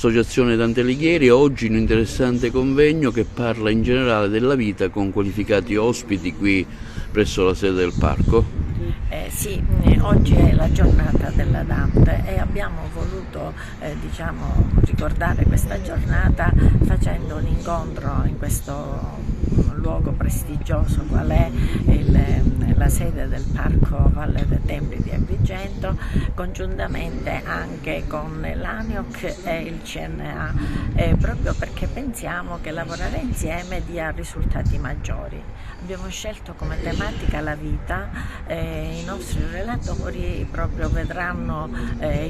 Associazione Dante Alighieri, oggi un interessante convegno che parla in generale della vita con qualificati ospiti qui presso la sede del parco. Sì, oggi è la giornata della Dante e abbiamo voluto ricordare questa giornata facendo un incontro in questo luogo prestigioso qual è la sede del Parco Valle dei Templi di Agrigento, congiuntamente anche con l'ANIOC e il CNA, proprio perché pensiamo che lavorare insieme dia risultati maggiori. Abbiamo scelto come tematica la vita, i nostri relatori proprio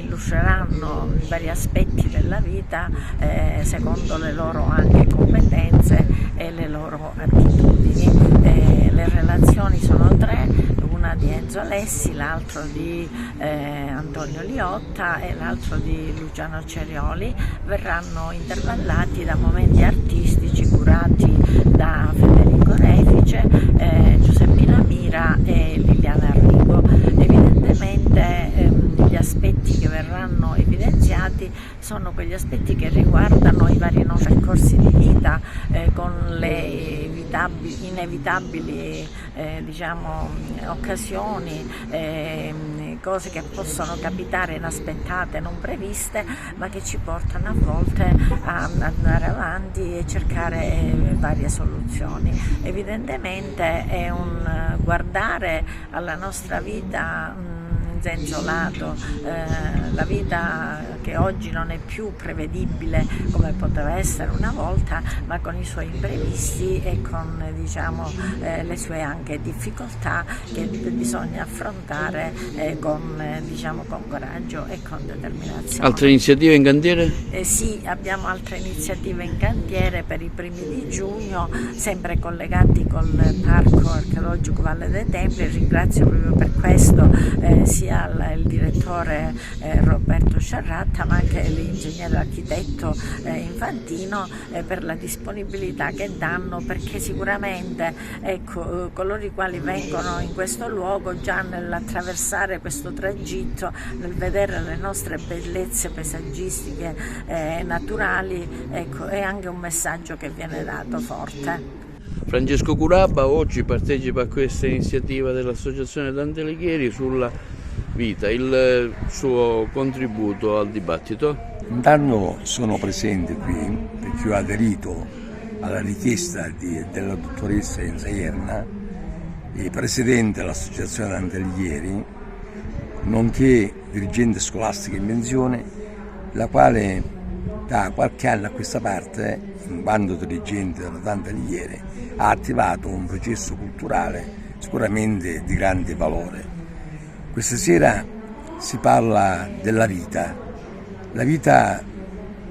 illustreranno i vari aspetti della vita secondo le loro anche competenze e le loro attitudini. Le relazioni sono tre, una di Enzo Alessi, l'altro di Antonio Liotta e l'altro di Luciano Cerioli. Verranno intervallati da momenti artistici curati da Federico Refice, Giuseppina Mira e Liliana Arrigo. Evidentemente gli aspetti che verranno evidenziati sono quegli aspetti che riguardano i vari nostri percorsi di vita con le inevitabili occasioni, cose che possono capitare inaspettate, non previste, ma che ci portano a volte a andare avanti e cercare varie soluzioni. Evidentemente è un guardare alla nostra vita in senso lato, la vita che oggi non è più prevedibile come poteva essere una volta, ma con i suoi imprevisti e con le sue anche difficoltà che bisogna affrontare con coraggio e con determinazione. Altre iniziative in cantiere? Sì, abbiamo altre iniziative in cantiere per i primi di giugno, sempre collegati col Parco Archeologico Valle dei Templi. Ringrazio proprio per questo sia il direttore Roberto Sciarratta, ma anche l'ingegnere architetto Infantino per la disponibilità che danno, perché sicuramente coloro i quali vengono in questo luogo, già nell'attraversare questo tragitto, nel vedere le nostre bellezze paesaggistiche e naturali, è anche un messaggio che viene dato forte. Francesco Curabba oggi partecipa a questa iniziativa dell'Associazione Dante Alighieri sulla vita, il suo contributo al dibattito. Intanto sono presente qui perché ho aderito alla richiesta della dottoressa Enza Ierna, presidente dell'Associazione Dante Alighieri, nonché dirigente scolastica in pensione, la quale da qualche anno a questa parte, in quanto dirigente della Dante Alighieri, ha attivato un processo culturale sicuramente di grande valore. Questa sera si parla della vita. La vita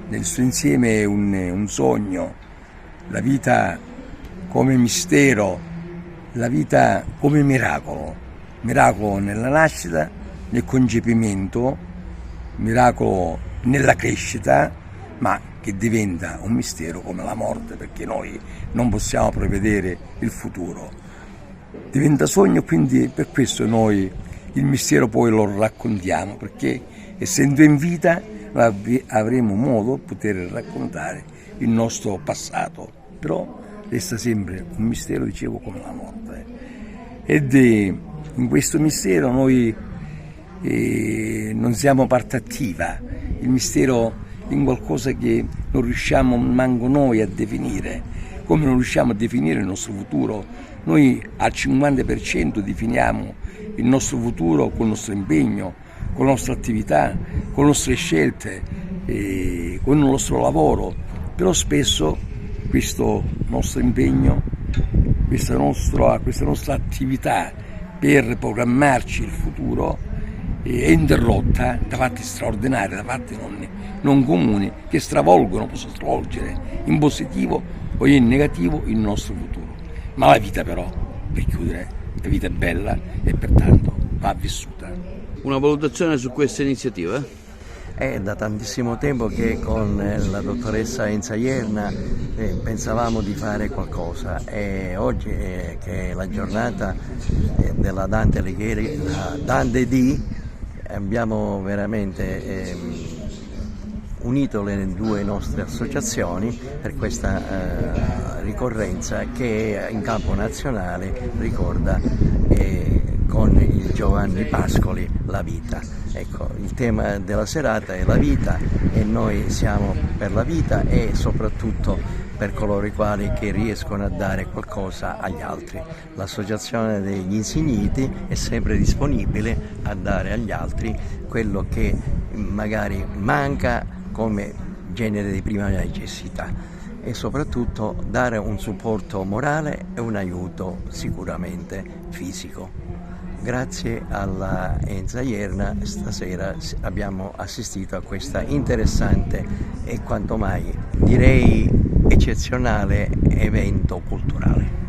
nel suo insieme è un sogno, la vita come mistero, la vita come miracolo. Miracolo nella nascita, nel concepimento, miracolo nella crescita, ma che diventa un mistero come la morte, perché noi non possiamo prevedere il futuro. Diventa sogno, quindi per questo noi il mistero poi lo raccontiamo, perché essendo in vita avremo modo di poter raccontare il nostro passato, però resta sempre un mistero, dicevo, come la morte. Ed in questo mistero noi non siamo parte attiva, il mistero è qualcosa che non riusciamo manco noi a definire, come non riusciamo a definire il nostro futuro. Noi al 50% definiamo il nostro futuro con il nostro impegno, con la nostra attività, con le nostre scelte, con il nostro lavoro, però spesso questo nostro impegno, questa nostra attività per programmarci il futuro è interrotta da fatti straordinari, da fatti non comuni, che possono stravolgere in positivo o in negativo il nostro futuro. Ma la vita però, per chiudere, la vita è bella e pertanto va vissuta. Una valutazione su questa iniziativa? È da tantissimo tempo che con la dottoressa Enza Ierna pensavamo di fare qualcosa, e oggi che è la giornata della Dante Alighieri, la Dante D, abbiamo veramente unito le due nostre associazioni per questa ricorrenza che in campo nazionale ricorda con il Giovanni Pascoli la vita. Ecco, il tema della serata è la vita e noi siamo per la vita e soprattutto per coloro i quali che riescono a dare qualcosa agli altri. L'associazione degli insigniti è sempre disponibile a dare agli altri quello che magari manca come genere di prima necessità e soprattutto dare un supporto morale e un aiuto sicuramente fisico. Grazie alla ENSA Iserna stasera abbiamo assistito a questa interessante e quanto mai direi eccezionale evento culturale.